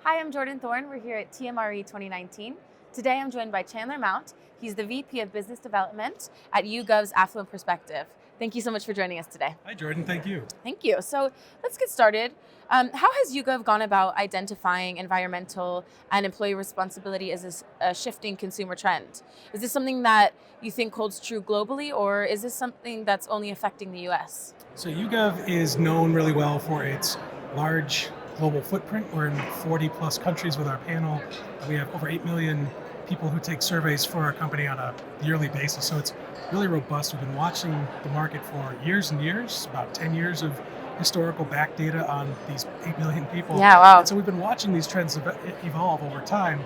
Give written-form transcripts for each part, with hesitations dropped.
Hi, I'm Jordan Thorne. We're here at TMRE 2019. Today I'm joined by Chandler Mount. He's the VP of Business Development at YouGov's Affluent Perspective. Thank you so much for joining us today. Hi, Jordan. Thank you. Thank you. So let's get started. How has YouGov gone about identifying environmental and employee responsibility as a shifting consumer trend? Is this something that you think holds true globally, or is this something that's only affecting the US? So YouGov is known really well for its large global footprint. We're in 40 plus countries with our panel. We have over 8 million people who take surveys for our company on a yearly basis. So it's really robust. We've been watching the market for years and years, about 10 years of historical back data on these 8 million people. Yeah, wow. And so we've been watching these trends evolve over time.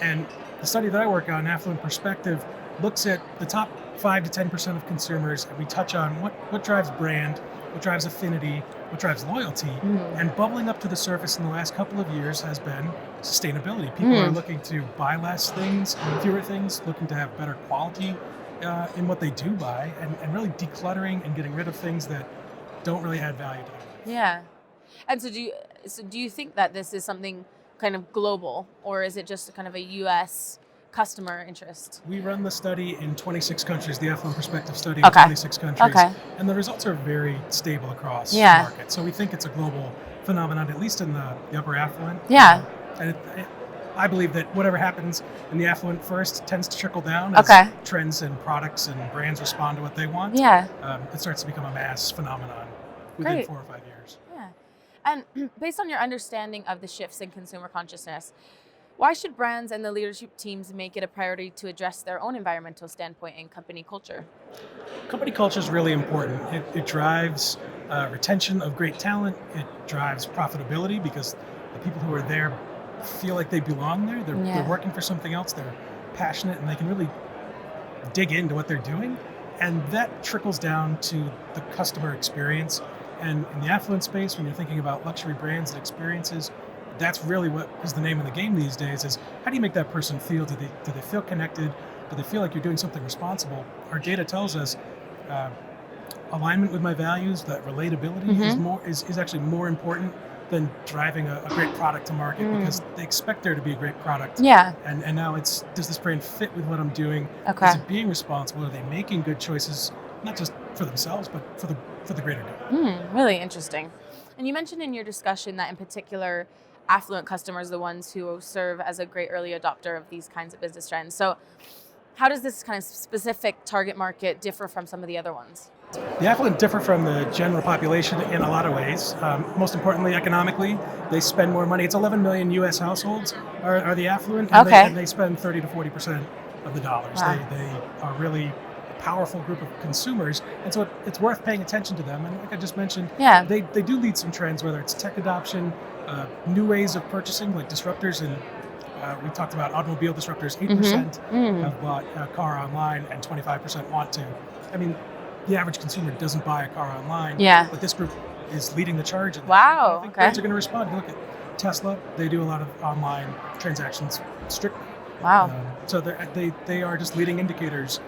And the study that I work on, Affluent Perspective, looks at the top 5 to 10% of consumers, and we touch on what drives brand, what drives affinity, what drives loyalty. And bubbling up to the surface in the last couple of years has been sustainability. People are looking to buy less things, fewer things, looking to have better quality in what they do buy, and really decluttering and getting rid of things that don't really add value to them. Yeah. And so do you think that this is something kind of global, or is it just kind of a US customer interest? We run the study in 26 countries, the Affluent Perspective study in 26 countries. Okay. And the results are very stable across the Yeah. market. So we think it's a global phenomenon, at least in the upper affluent. Yeah. And I believe that whatever happens in the affluent first tends to trickle down as Okay. trends and products and brands respond to what they want. Yeah. It starts to become a mass phenomenon within Great. 4 or 5 years. Yeah. And based on your understanding of the shifts in consumer consciousness, why should brands and the leadership teams make it a priority to address their own environmental standpoint in company culture? Company culture is really important. It drives retention of great talent. It drives profitability because the people who are there feel like they belong there. They're working for something else. They're passionate and they can really dig into what they're doing. And that trickles down to the customer experience. And in the affluent space, when you're thinking about luxury brands and experiences, that's really what is the name of the game these days, is how do you make that person feel? Do they feel connected? Do they feel like you're doing something responsible? Our data tells us alignment with my values, that relatability is actually more important than driving a great product to market, because they expect there to be a great product. Yeah. And now it's, does this brand fit with what I'm doing? Okay. Is it being responsible? Are they making good choices, not just for themselves, but for the greater good? Really interesting. And you mentioned in your discussion that in particular, affluent customers are the ones who serve as a great early adopter of these kinds of business trends. So how does this kind of specific target market differ from some of the other ones? The affluent differ from the general population in a lot of ways. Most importantly, economically, they spend more money. It's 11 million U.S. households are the affluent, and they spend 30 to 40% of the dollars. Wow. They are really a powerful group of consumers, and so it's worth paying attention to them. And like I just mentioned, they do lead some trends, whether it's tech adoption, new ways of purchasing, like disruptors, and we talked about automobile disruptors. 8% have bought a car online, and 25% want to. I mean, the average consumer doesn't buy a car online, but this group is leading the charge in that. Wow. I think brands are going to respond. You look at Tesla; they do a lot of online transactions strictly. Wow. So they are just leading indicators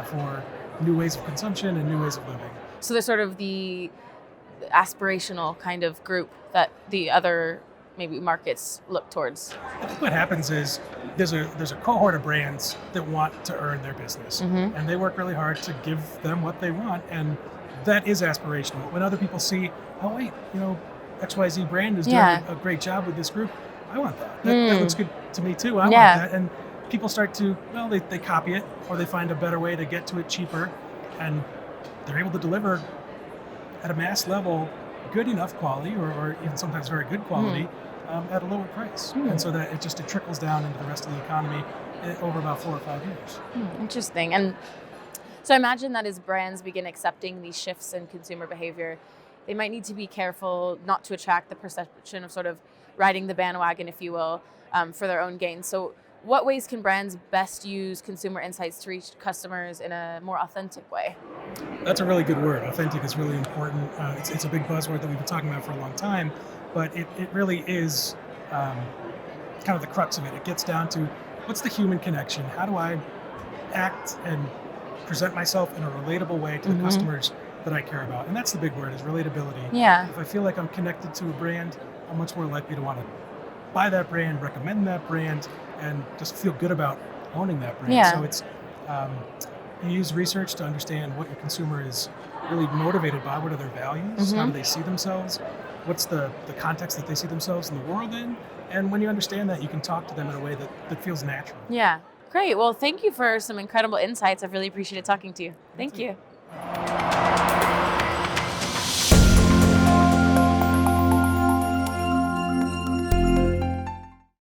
for new ways of consumption and new ways of living. So they're sort of the aspirational kind of group that the other maybe markets look towards. I think what happens is there's a cohort of brands that want to earn their business, and they work really hard to give them what they want, and that is aspirational. When other people see, oh wait, XYZ brand is doing a great job with this group, I want that. That looks good to me too. I want that. And people start to, they copy it, or they find a better way to get to it cheaper, and they're able to deliver at a mass level good enough quality, or even sometimes very good quality, at a lower price. And so that it trickles down into the rest of the economy over about 4 or 5 years. Interesting. And so I imagine that as brands begin accepting these shifts in consumer behavior, they might need to be careful not to attract the perception of sort of riding the bandwagon, if you will, for their own gain. So what ways can brands best use consumer insights to reach customers in a more authentic way? That's a really good word. Authentic is really important. It's a big buzzword that we've been talking about for a long time, but it really is kind of the crux of it. It gets down to, what's the human connection? How do I act and present myself in a relatable way to the customers that I care about? And that's the big word, is relatability. Yeah. If I feel like I'm connected to a brand, I'm much more likely to want to buy that brand, recommend that brand, and just feel good about owning that brand. Yeah. So it's you use research to understand what your consumer is really motivated by. What are their values? How do they see themselves? What's the context that they see themselves in the world in? And when you understand that, you can talk to them in a way that feels natural. Yeah. Great. Well, thank you for some incredible insights. I've really appreciated talking to you. Thank you.